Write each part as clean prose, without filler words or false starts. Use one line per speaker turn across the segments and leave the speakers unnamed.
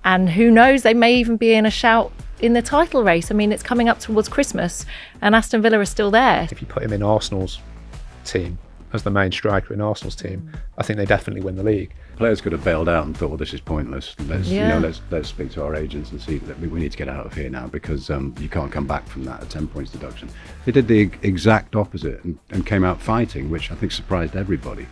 And who knows, they may even be in a shout in the title race. I mean, it's coming up towards Christmas and Aston Villa are still there.
If you put him in Arsenal's team as the main striker in Arsenal's team, I think they definitely win the league.
Players could have bailed out and thought, well, this is pointless. Let's speak to our agents and see that we need to get out of here now, because you can't come back from that, a 10 points deduction. They did the exact opposite and came out fighting, which I think surprised everybody.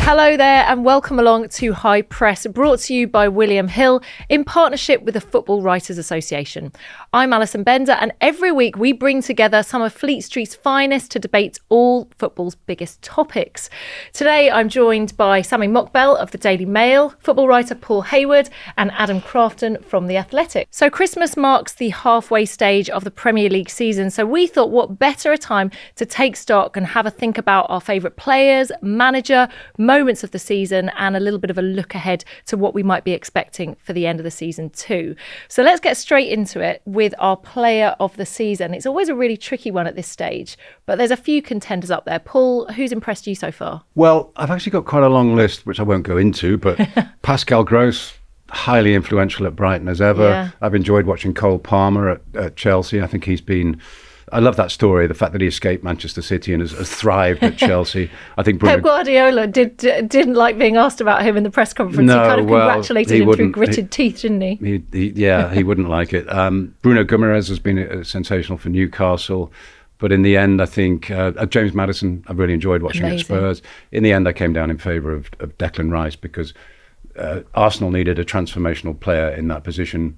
Hello there and welcome along to High Press, brought to you by William Hill in partnership with the Football Writers Association. I'm Alison Bender, and every week we bring together some of Fleet Street's finest to debate all football's biggest topics. Today I'm joined by Sammy Mockbell of the Daily Mail, football writer Paul Hayward and Adam Crafton from The Athletic. So Christmas marks the halfway stage of the Premier League season, so we thought what better a time to take stock and have a think about our favourite players, manager, moments of the season, and a little bit of a look ahead to what we might be expecting for the end of the season too. So let's get straight into it with our player of the season. It's always a really tricky one at this stage, but there's a few contenders up there. Paul, who's impressed you so far?
Well, I've actually got quite a long list, which I won't go into, but Pascal Gross, highly influential at Brighton as ever.
Yeah.
I've enjoyed watching Cole Palmer at Chelsea. I think I love that story, the fact that he escaped Manchester City and has thrived at Chelsea. I think
Pep Guardiola didn't like being asked about him in the press conference.
No,
he kind of congratulated him through gritted teeth, didn't he?
He wouldn't like it. Bruno Guimaraes has been sensational for Newcastle. But in the end, I think James Maddison, I've really enjoyed watching at Spurs. In the end, I came down in favour of Declan Rice because Arsenal needed a transformational player in that position.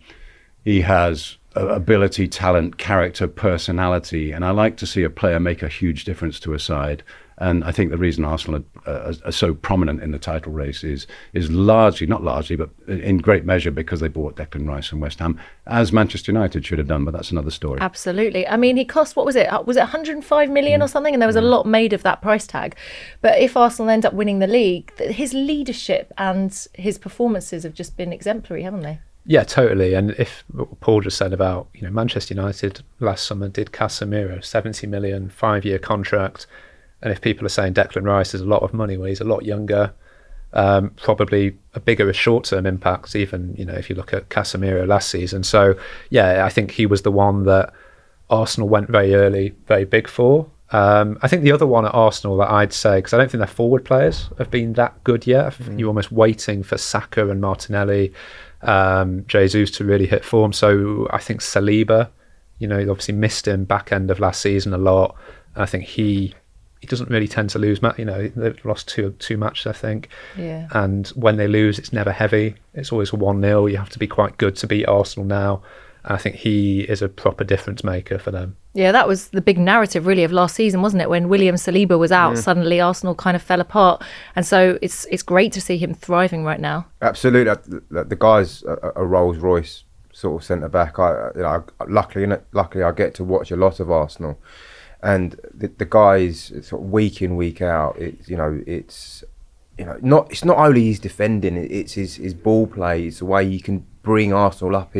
He has ability, talent, character, personality, and I like to see a player make a huge difference to a side. And I think the reason Arsenal are so prominent in the title race is largely, not largely, but in great measure because they bought Declan Rice from West Ham, as Manchester United should have done, but that's another story.
Absolutely. I mean, he cost, what was it? Was it 105 million or something? And there was a lot made of that price tag. But if Arsenal end up winning the league, his leadership and his performances have just been exemplary, haven't they?
Yeah, totally. And if what Paul just said about, Manchester United last summer did Casemiro, 70 million, 5-year contract. And if people are saying Declan Rice is a lot of money, well, he's a lot younger, probably a bigger short-term impact, even, if you look at Casemiro last season. So, yeah, I think he was the one that Arsenal went very early, very big for. I think the other one at Arsenal that I'd say, because I don't think their forward players have been that good yet. I think you're almost waiting for Saka and Martinelli, Jesus to really hit form. So I think Saliba, he obviously missed him back end of last season a lot. And I think he doesn't really tend to lose. They've lost two matches, I think.
Yeah. And
when they lose, it's never heavy. It's always a 1-0. You have to be quite good to beat Arsenal now. And I think he is a proper difference maker for them.
Yeah, that was the big narrative really of last season, wasn't it? When William Saliba was out, suddenly Arsenal kind of fell apart. And so it's great to see him thriving right now.
Absolutely. The guy's a Rolls Royce sort of centre back. Luckily I get to watch a lot of Arsenal, and the guy's sort of week in, week out. It's not only his defending, it's his ball play. It's the way you can bring Arsenal up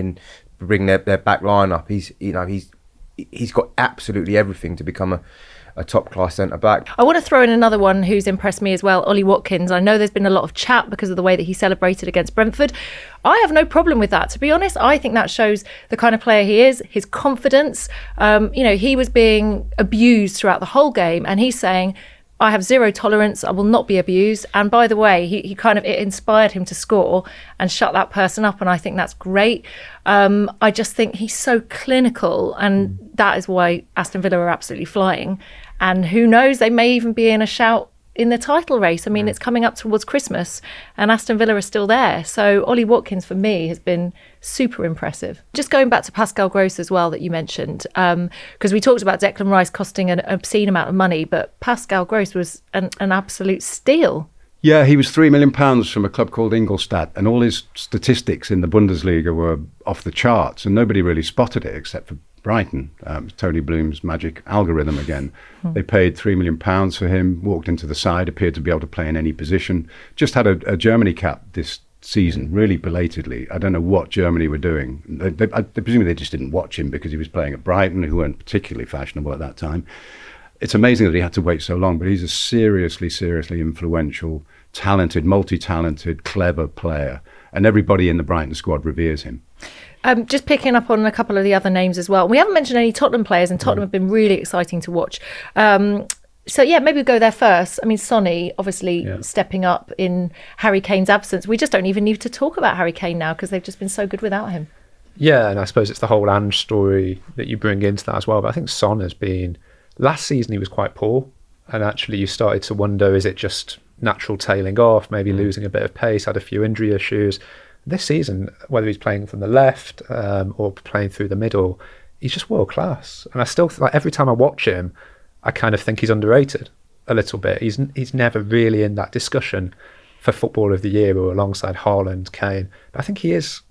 bring their back line up. He's got absolutely everything to become a top-class centre-back.
I want to throw in another one who's impressed me as well, Ollie Watkins. I know there's been a lot of chat because of the way that he celebrated against Brentford. I have no problem with that, to be honest. I think that shows the kind of player he is, his confidence. He was being abused throughout the whole game, and he's saying, I have zero tolerance, I will not be abused. And by the way, it inspired him to score and shut that person up. And I think that's great. I just think he's so clinical, and that is why Aston Villa are absolutely flying. And who knows, they may even be in a shout in the title race. I mean, it's coming up towards Christmas and Aston Villa are still there. So Ollie Watkins, for me, has been super impressive. Just going back to Pascal Gross as well that you mentioned, because we talked about Declan Rice costing an obscene amount of money, but Pascal Gross was an absolute steal.
Yeah, he was £3 million from a club called Ingolstadt, and all his statistics in the Bundesliga were off the charts, and nobody really spotted it except for Brighton. Tony Bloom's magic algorithm again. They paid £3 million for him, walked into the side, appeared to be able to play in any position. Just had a Germany cap this season, really belatedly. I don't know what Germany were doing. Presumably they just didn't watch him because he was playing at Brighton, who weren't particularly fashionable at that time. It's amazing that he had to wait so long, but he's a seriously influential talented, multi-talented, clever player, and everybody in the Brighton squad reveres him.
Just picking up on a couple of the other names as well. We haven't mentioned any Tottenham players, and Tottenham have been really exciting to watch. So yeah, maybe we'll go there first. I mean, Sonny obviously stepping up in Harry Kane's absence. We just don't even need to talk about Harry Kane now because they've just been so good without him.
Yeah, and I suppose it's the whole Ange story that you bring into that as well. But I think Son has been... Last season he was quite poor, and actually you started to wonder, is it just natural tailing off, maybe losing a bit of pace, had a few injury issues. This season, whether he's playing from the left or playing through the middle, he's just world class. And I still, like, every time I watch him, I kind of think he's underrated a little bit. He's never really in that discussion for Footballer of the Year or alongside Haaland, Kane. But I think he is,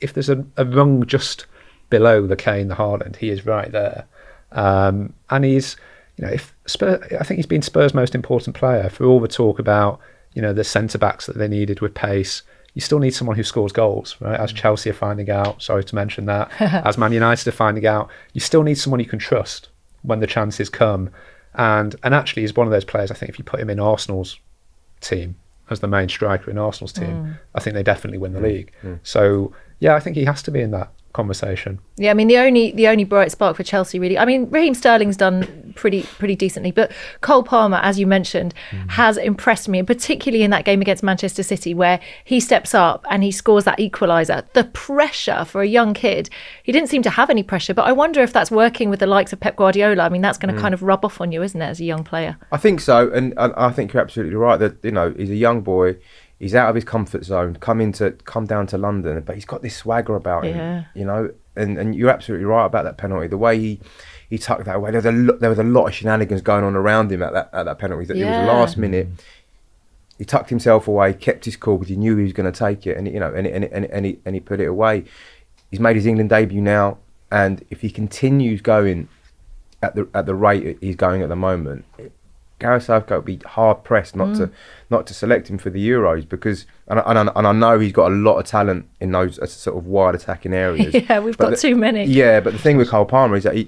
if there's a rung just below the Kane, the Haaland, he is right there. And he's, if Spurs, I think he's been Spurs' most important player for all the talk about, the centre-backs that they needed with pace. You still need someone who scores goals, right? As Chelsea are finding out, sorry to mention that, as Man United are finding out, you still need someone you can trust when the chances come. And actually he's one of those players, I think if you put him in Arsenal's team as the main striker in Arsenal's team, I think they definitely win the league. So yeah, I think he has to be in that conversation.
Yeah, I mean the only bright spark for Chelsea really, I mean Raheem Sterling's done pretty decently, but Cole Palmer, as you mentioned, has impressed me, and particularly in that game against Manchester City where he steps up and he scores that equaliser. The pressure for a young kid, he didn't seem to have any pressure, but I wonder if that's working with the likes of Pep Guardiola. I mean that's going to kind of rub off on you, isn't it, as a young player?
I think so, and I think you're absolutely right that he's a young boy. He's out of his comfort zone, come down to London, but he's got this swagger about him, and you're absolutely right about that penalty. The way he tucked that away, there was a lot of shenanigans going on around him at that penalty. It was the last minute. He tucked himself away, kept his cool because he knew he was going to take it, and he put it away. He's made his England debut now, and if he continues going at the rate he's going at the moment, Gareth Southgate would be hard pressed not to select him for the Euros because and I know he's got a lot of talent in those sort of wide attacking areas.
Yeah, we've got too many.
Yeah, but the thing with Cole Palmer is that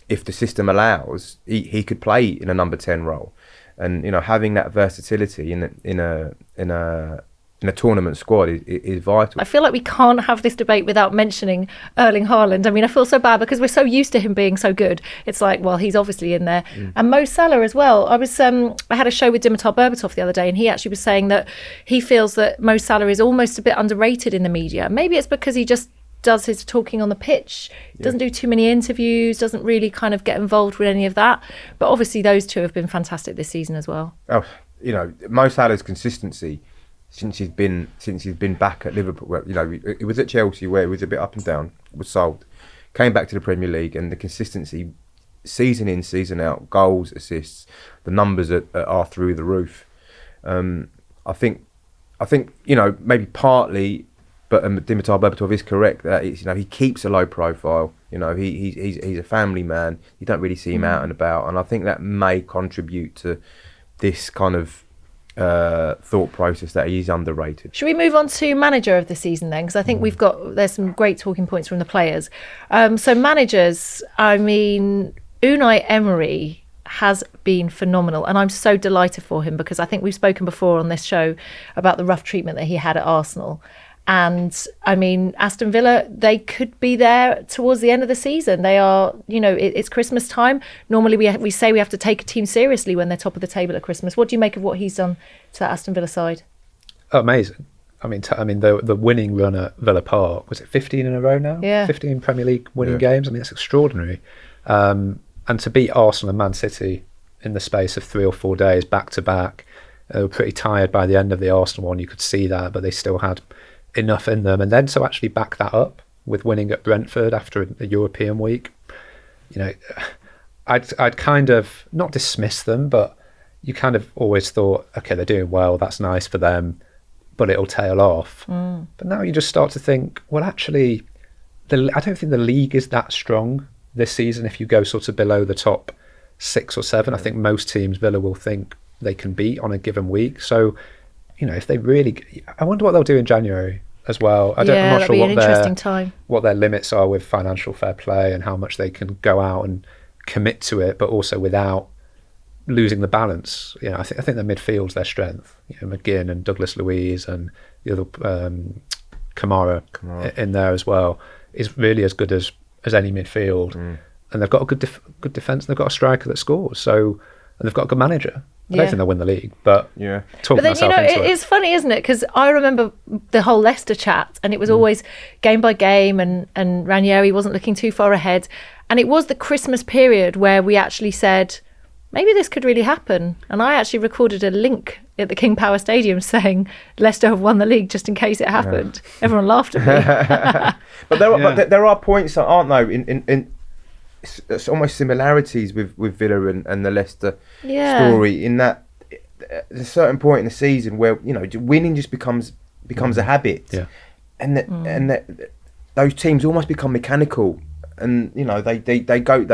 if the system allows, he could play in a number 10 role, and having that versatility in a tournament squad is vital.
I feel like we can't have this debate without mentioning Erling Haaland. I mean, I feel so bad because we're so used to him being so good. It's like, well, he's obviously in there. And Mo Salah as well. I had a show with Dimitar Berbatov the other day, and he actually was saying that he feels that Mo Salah is almost a bit underrated in the media. Maybe it's because he just does his talking on the pitch, doesn't do too many interviews, doesn't really kind of get involved with any of that. But obviously those two have been fantastic this season as well.
Oh, Mo Salah's consistency since he's been back at Liverpool. It was at Chelsea where it was a bit up and down, was sold, came back to the Premier League, and the consistency, season in, season out, goals, assists, the numbers are through the roof. I think maybe partly, but Dimitar Berbatov is correct that he keeps a low profile. He's a family man. You don't really see him out and about, and I think that may contribute to this kind of thought process that he's underrated.
Should we move on to manager of the season then? Because I think there's some great talking points from the players. So managers, I mean, Unai Emery has been phenomenal, and I'm so delighted for him because I think we've spoken before on this show about the rough treatment that he had at Arsenal. And I mean, Aston Villa, they could be there towards the end of the season. They are, it's Christmas time. Normally we say we have to take a team seriously when they're top of the table at Christmas. What do you make of what he's done to that Aston Villa side?
Oh, amazing. I mean, the winning run at Villa Park, was it 15 in a row now?
Yeah.
15 Premier League winning games. I mean, that's extraordinary. And to beat Arsenal and Man City in the space of 3 or 4 days back to back, they were pretty tired by the end of the Arsenal one. You could see that, but they still had enough in them, and then to actually back that up with winning at Brentford after a European week, I'd kind of not dismiss them, but you kind of always thought, okay, they're doing well, that's nice for them, but it'll tail off. But now you just start to think, well, actually, I don't think the league is that strong this season. If you go sort of below the top 6 or 7, I think most teams Villa will think they can beat on a given week. So if they really, I wonder what they'll do in January as well. I'm not sure what their limits are with financial fair play and how much they can go out and commit to it, but also without losing the balance. I think their midfield's their strength. McGinn and Douglas Luiz and the other Kamara in there as well is really as good as any midfield. And they've got a good defence. They've got a striker that scores. So, and they've got a good manager. I don't think they'll win the league, but talking myself into it.
It's funny, isn't it? Because I remember the whole Leicester chat, and it was always game by game, and Ranieri wasn't looking too far ahead. And it was the Christmas period where we actually said, maybe this could really happen. And I actually recorded a link at the King Power Stadium saying Leicester have won the league just in case it happened. Everyone laughed at me.
But there are points, aren't there, in it's almost similarities with Villa and the Leicester story, in that there's a certain point in the season where winning just becomes a habit, and those teams almost become mechanical, and they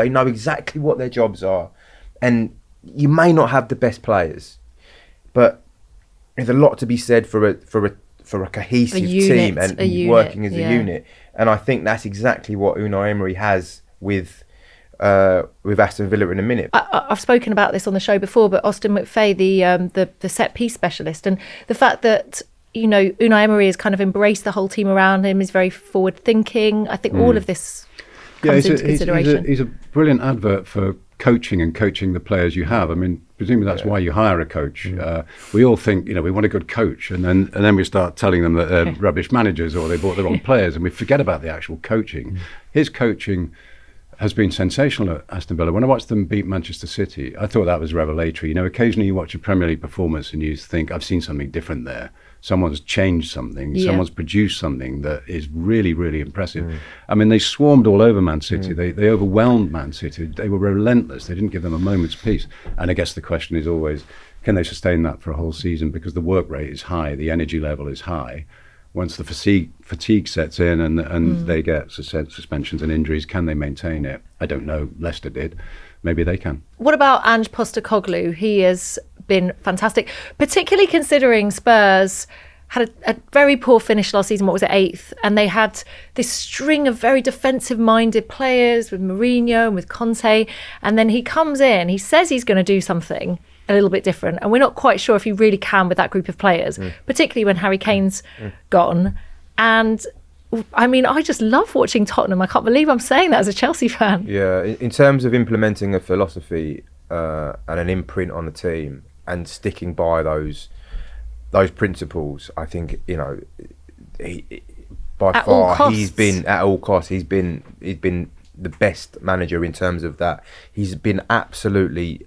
know exactly what their jobs are, and you may not have the best players, but there's a lot to be said for a cohesive team and working as a unit, and I think that's exactly what Unai Emery has with Aston Villa in a minute.
I've spoken about this on the show before, but Austin McFay, the set piece specialist, and the fact that Unai Emery has kind of embraced the whole team around him, is very forward thinking. I think all of this comes into consideration.
He's a brilliant advert for coaching and coaching the players you have. I mean, presumably that's why you hire a coach. We all think we want a good coach, and then we start telling them that they're rubbish managers or they bought the wrong players, and we forget about the actual coaching. His coaching has been sensational at Aston Villa. When I watched them beat Manchester City, I thought that was revelatory. Occasionally you watch a Premier League performance and you think, I've seen something different there. Someone's changed something. Someone's produced something that is really, really impressive. I mean, they swarmed all over Man City. They overwhelmed Man City. They were relentless. They didn't give them a moment's peace. And I guess the question is always, can they sustain that for a whole season? Because the work rate is high, the energy level is high. Once the fatigue sets in and they get suspensions and injuries, can they maintain it? I don't know. Leicester did. Maybe they can.
What about Ange Postecoglou? He has been fantastic, particularly considering Spurs had a very poor finish last season. What was it, 8th? And they had this string of very defensive-minded players with Mourinho and with Conte. And then he comes in, he says he's going to do something a little bit different, and we're not quite sure if he really can with that group of players, particularly when Harry Kane's gone. And I mean, I just love watching Tottenham. I can't believe I'm saying that as a Chelsea fan.
Yeah, in terms of implementing a philosophy and an imprint on the team and sticking by those principles, I think by far he's been at all costs. He's been the best manager in terms of that. He's been absolutely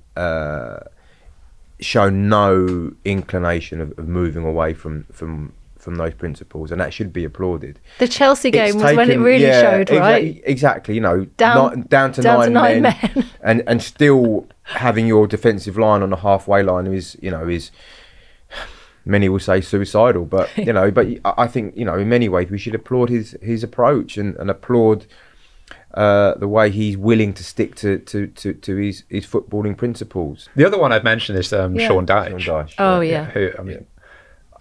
shown no inclination of moving away from those principles, and that should be applauded.
The Chelsea game was when it really showed, right?
Exactly. Down to nine men. and still having your defensive line on the halfway line is many will say suicidal, but but I think in many ways we should applaud his approach and applaud the way he's willing to stick to his footballing principles.
The other one I've mentioned is Sean Dyche.
Oh yeah.
Who, I mean,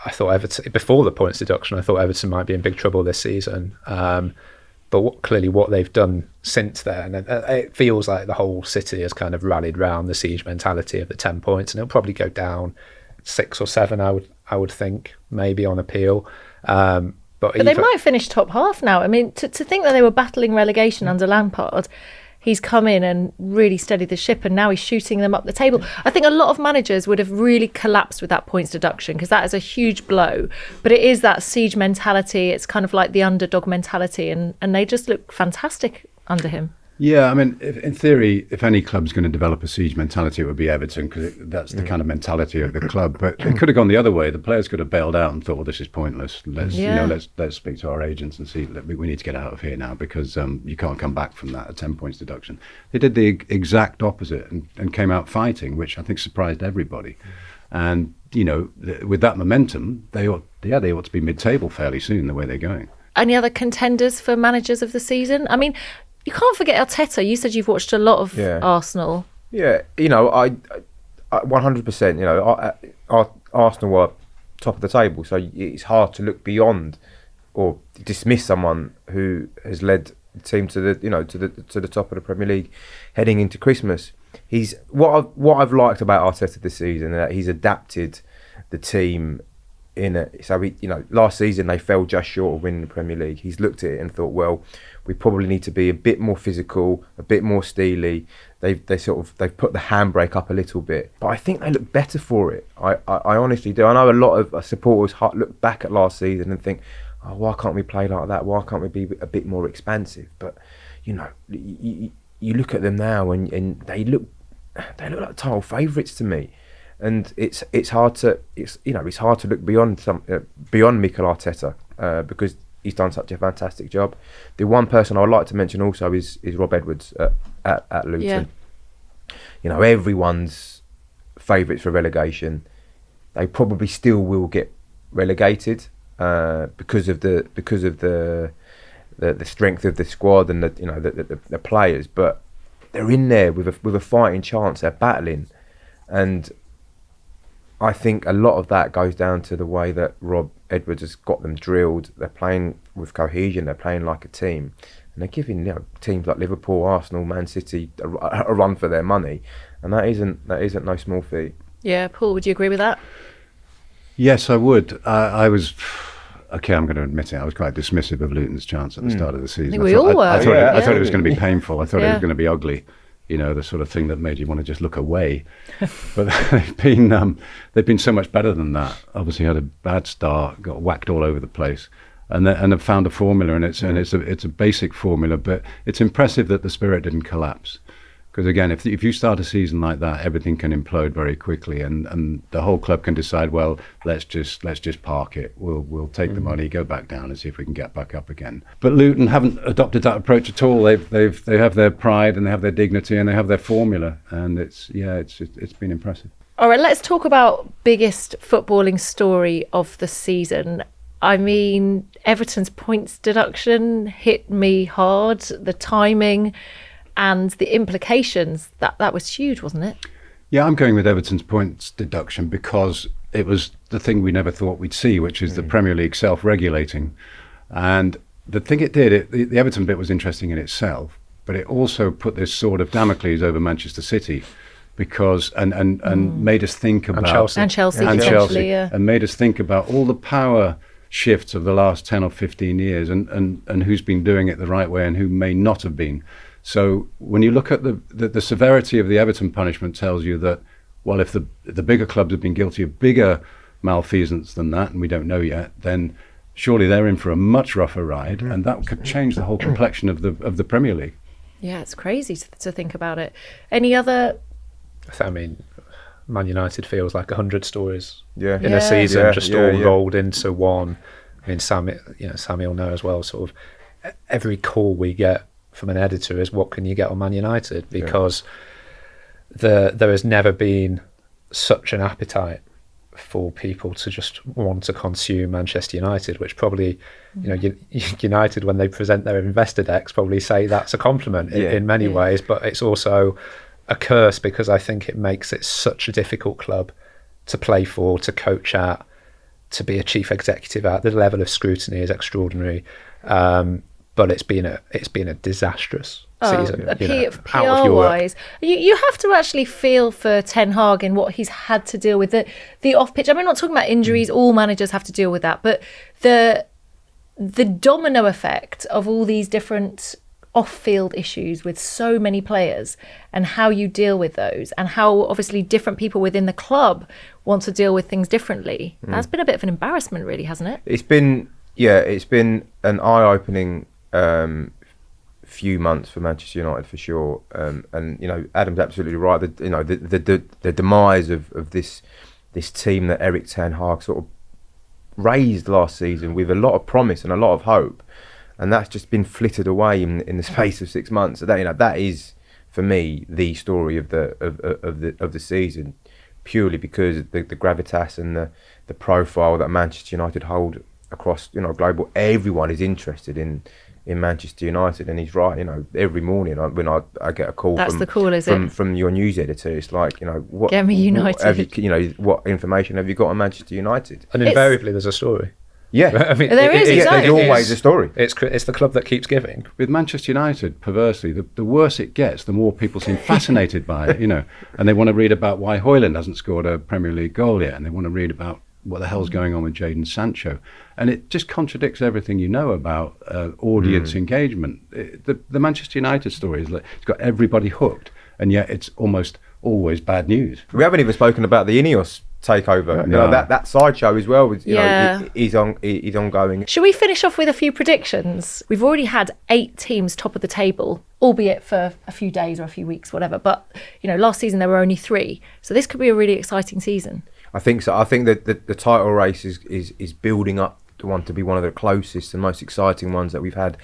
I thought Everton, before the points deduction, I thought Everton might be in big trouble this season. But clearly what they've done since then, and it feels like the whole city has kind of rallied round the siege mentality of the 10 points, and it'll probably go down 6 or 7, I would think, maybe on appeal. But
they might finish top half now. I mean, to think that they were battling relegation under Lampard, he's come in and really steadied the ship, and now he's shooting them up the table. I think a lot of managers would have really collapsed with that points deduction, because that is a huge blow. But it is that siege mentality. It's kind of like the underdog mentality, and they just look fantastic under him.
Yeah, I mean, in theory, if any club's going to develop a siege mentality, it would be Everton, because that's the kind of mentality of the club. But it could have gone the other way. The players could have bailed out and thought, well, this is pointless. Let's speak to our agents and see, we need to get out of here now, because you can't come back from that, a 10 points deduction. They did the exact opposite and came out fighting, which I think surprised everybody. And, with that momentum, they ought to be mid-table fairly soon, the way they're going.
Any other contenders for managers of the season? I mean, you can't forget Arteta. You said you've watched a lot of Arsenal.
Yeah, I 100%. Arsenal were top of the table, so it's hard to look beyond or dismiss someone who has led the team to the top of the Premier League heading into Christmas. he's what I've liked about Arteta this season, that he's adapted the team last season they fell just short of winning the Premier League. He's looked at it and thought, well, we probably need to be a bit more physical, a bit more steely. They've put the handbrake up a little bit, but I think they look better for it. I honestly do. I know a lot of supporters look back at last season and think, oh, why can't we play like that? Why can't we be a bit more expansive? But you look at them now and they look like title favourites to me. And it's hard to look beyond Mikel Arteta because he's done such a fantastic job. The one person I would like to mention also is Rob Edwards at Luton.
Yeah.
Everyone's favourites for relegation. They probably still will get relegated because of the strength of the squad and the players. But they're in there with a fighting chance. They're battling, and I think a lot of that goes down to the way that Rob Edwards has got them drilled. They're playing with cohesion. They're playing like a team, and they're giving teams like Liverpool, Arsenal, Man City a run for their money, and that isn't no small feat.
Yeah, Paul, would you agree with that?
Yes, I would. I was. Okay, I'm going to admit it. I was quite dismissive of Luton's chance at the start of the season.
I think we all were.
I thought it was going to be painful. I thought it was going to be ugly. The sort of thing that made you want to just look away. But they've been so much better than that. Obviously had a bad start, got whacked all over the place, and have found a formula, and it's a basic formula, but it's impressive that the spirit didn't collapse. Because again, if you start a season like that, everything can implode very quickly, and the whole club can decide, well, let's just park it. We'll take the money, go back down, and see if we can get back up again. But Luton haven't adopted that approach at all. They have their pride, and they have their dignity, and they have their formula, and it's been impressive.
All right, let's talk about biggest footballing story of the season. I mean, Everton's points deduction hit me hard. The timing and the implications, that was huge, wasn't it?
Yeah, I'm going with Everton's points deduction because it was the thing we never thought we'd see, which is the Premier League self-regulating. And the thing it did, the Everton bit was interesting in itself, but it also put this sword of Damocles over Manchester City because and made us think about
and Chelsea, yeah.
And made us think about all the power shifts of the last 10 or 15 years and who's been doing it the right way and who may not have been. So when you look at the severity of the Everton punishment tells you that, well, if the bigger clubs have been guilty of bigger malfeasance than that, and we don't know yet, then surely they're in for a much rougher ride, and that could change the whole complexion of the Premier League.
Yeah, it's crazy to think about it. Any other?
I mean, Man United feels like 100 stories
in
a season, all rolled into one. I mean, Sammy will know as well. Sort of every call we get from an editor is, what can you get on Man United? Because there has never been such an appetite for people to just want to consume Manchester United, which probably, United, when they present their investor decks, probably say that's a compliment in many ways, but it's also a curse because I think it makes it such a difficult club to play for, to coach at, to be a chief executive at. The level of scrutiny is extraordinary. But it's been a disastrous season.
PR-wise, you have to actually feel for Ten Hag in what he's had to deal with the off-pitch. I mean, I'm not talking about injuries. All managers have to deal with that, but the domino effect of all these different off-field issues with so many players and how you deal with those and how obviously different people within the club want to deal with things differently. That's been a bit of an embarrassment, really, hasn't it?
It's been an eye-opening few months for Manchester United for sure, and Adam's absolutely right. The demise of this team that Erik ten Hag sort of raised last season with a lot of promise and a lot of hope, and that's just been flittered away in the space of 6 months. So that is for me the story of the season, purely because the gravitas and the profile that Manchester United hold across global. Everyone is interested in Manchester United, and he's right. Every morning when I get a call, from your news editor, it's like, what,
get me United.
what information have you got on Manchester United?
And invariably there's a story.
Yeah,
I mean,
There is, exactly.
There's always a story.
It's the club that keeps giving.
With Manchester United, perversely, the worse it gets, the more people seem fascinated by it, and they want to read about why Højlund hasn't scored a Premier League goal yet, and they want to read about what the hell's going on with Jadon Sancho. And it just contradicts everything you know about audience engagement. The Manchester United story is like, it's got everybody hooked, and yet it's almost always bad news.
We haven't even spoken about the Ineos takeover.
No.
That sideshow as well.
Yeah.
Is ongoing.
Should we finish off with a few predictions? We've already had 8 teams top of the table, albeit for a few days or a few weeks, whatever. But, last season there were only 3. So this could be a really exciting season.
I think so. I think that the title race is building up to be one of the closest and most exciting ones that we've had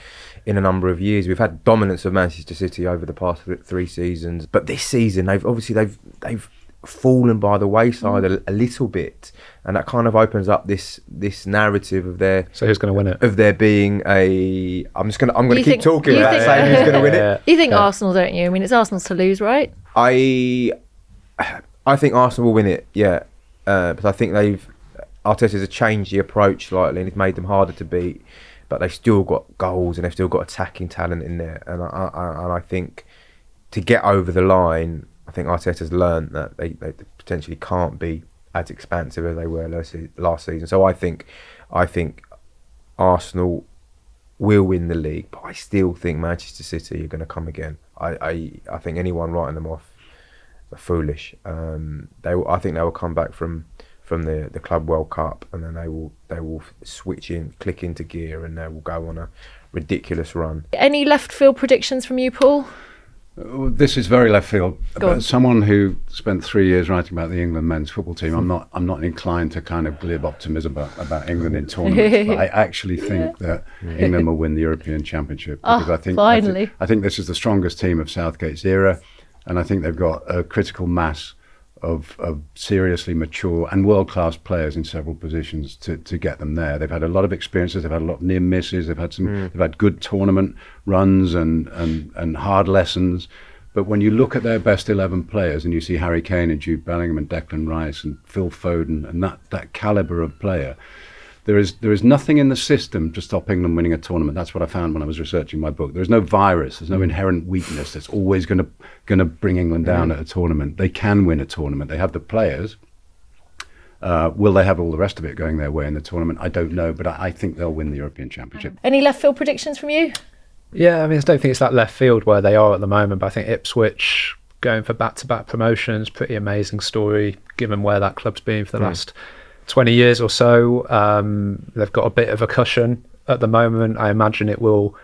in a number of years. We've had dominance of Manchester City over the past 3 seasons, but this season they've fallen by the wayside a little bit, and that kind of opens up this narrative of their.
So who's going to win it?
Of there being a. I'm going to keep talking about saying who's going to win it.
You think Arsenal, don't you? I mean, it's Arsenal's to lose, right?
I think Arsenal will win it. Yeah. But I think Arteta's changed the approach slightly, and it's made them harder to beat. But they've still got goals and they've still got attacking talent in there. And I think to get over the line, I think Arteta's learned that they potentially can't be as expansive as they were last season. So I think Arsenal will win the league, but I still think Manchester City are going to come again. I think anyone writing them off are foolish. I think they will come back from the Club World Cup, and then they will click into gear, and they will go on a ridiculous run. Any
left field predictions from you, Paul?
This is very left field. But someone who spent 3 years writing about the England men's football team, I'm not inclined to kind of glib optimism about England in tournaments. But I actually think that England will win the European Championship, because I think this is the strongest team of Southgate's era. And I think they've got a critical mass of seriously mature and world-class players in several positions to get them there. They've had a lot of experiences. They've had a lot of near misses. They've had good tournament runs and hard lessons. But when you look at their best 11 players and you see Harry Kane and Jude Bellingham and Declan Rice and Phil Foden and that caliber of player, there is nothing in the system to stop England winning a tournament. That's what I found when I was researching my book. There's no virus. There's no inherent weakness that's always going to bring England down at a tournament. They can win a tournament. They have the players. Will they have all the rest of it going their way in the tournament? I don't know, but I think they'll win the European Championship.
Any left field predictions from you?
Yeah, I mean, I don't think it's that left field where they are at the moment, but I think Ipswich going for back-to-back promotions, pretty amazing story given where that club's been for the last 20 years or so. They've got a bit of a cushion at the moment. I imagine it will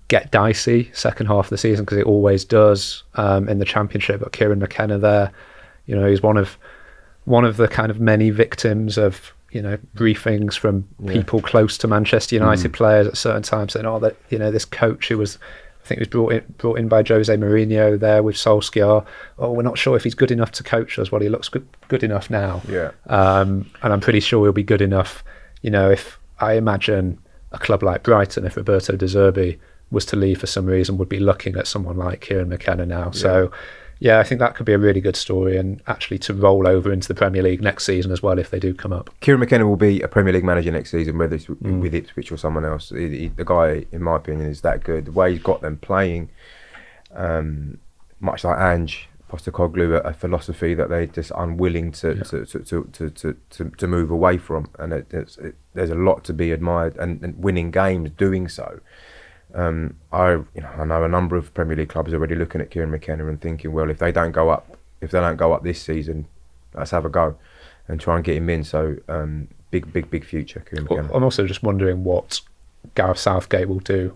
get dicey second half of the season, because it always does in the Championship. But Kieran McKenna there, he's one of the kind of many victims of briefings from people close to Manchester United players at certain times saying, this coach who was, I think, was brought in by Jose Mourinho there with Solskjaer. We're not sure if he's good enough to coach us. Well, he looks good enough now. Yeah. And I'm pretty sure he'll be good enough. If I imagine a club like Brighton, if Roberto De Zerbi was to leave for some reason, would be looking at someone like Kieran McKenna now. Yeah. So, I think that could be a really good story, and actually to roll over into the Premier League next season as well if they do come up.
Kieran McKenna will be a Premier League manager next season, whether it's with Ipswich or someone else. The guy, in my opinion, is that good. The way he's got them playing, much like Ange Postecoglou, a philosophy that they're just unwilling to move away from, and there's a lot to be admired, and winning games doing so. I know a number of Premier League clubs are already looking at Kieran McKenna and thinking, well, if they don't go up this season, let's have a go and try and get him in. So big future, Kieran McKenna.
I'm also just wondering what Gareth Southgate will do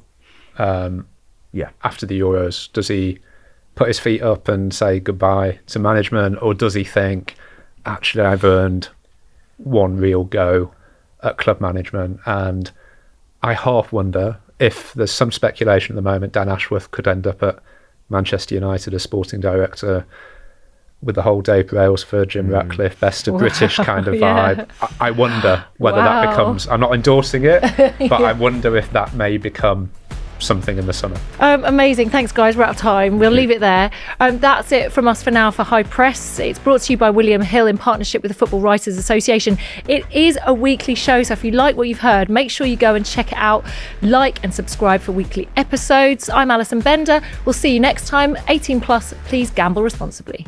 after the Euros. Does he put his feet up and say goodbye to management, or does he think, actually, I've earned one real go at club management? And I half wonder if there's some speculation at the moment Dan Ashworth could end up at Manchester United as sporting director with the whole Dave Brailsford, Jim Ratcliffe, best of British kind of vibe. I wonder whether that becomes, I'm not endorsing it, but I wonder if that may become something in the summer.
Amazing. Thanks, guys. We're out of time. We'll leave it there. That's it from us for now for High Press. It's brought to you by William Hill in partnership with the Football Writers Association. It is a weekly show, so if you like what you've heard, make sure you go and check it out. Like and subscribe for weekly episodes. I'm Alison Bender. We'll see you next time. 18 plus, please gamble responsibly.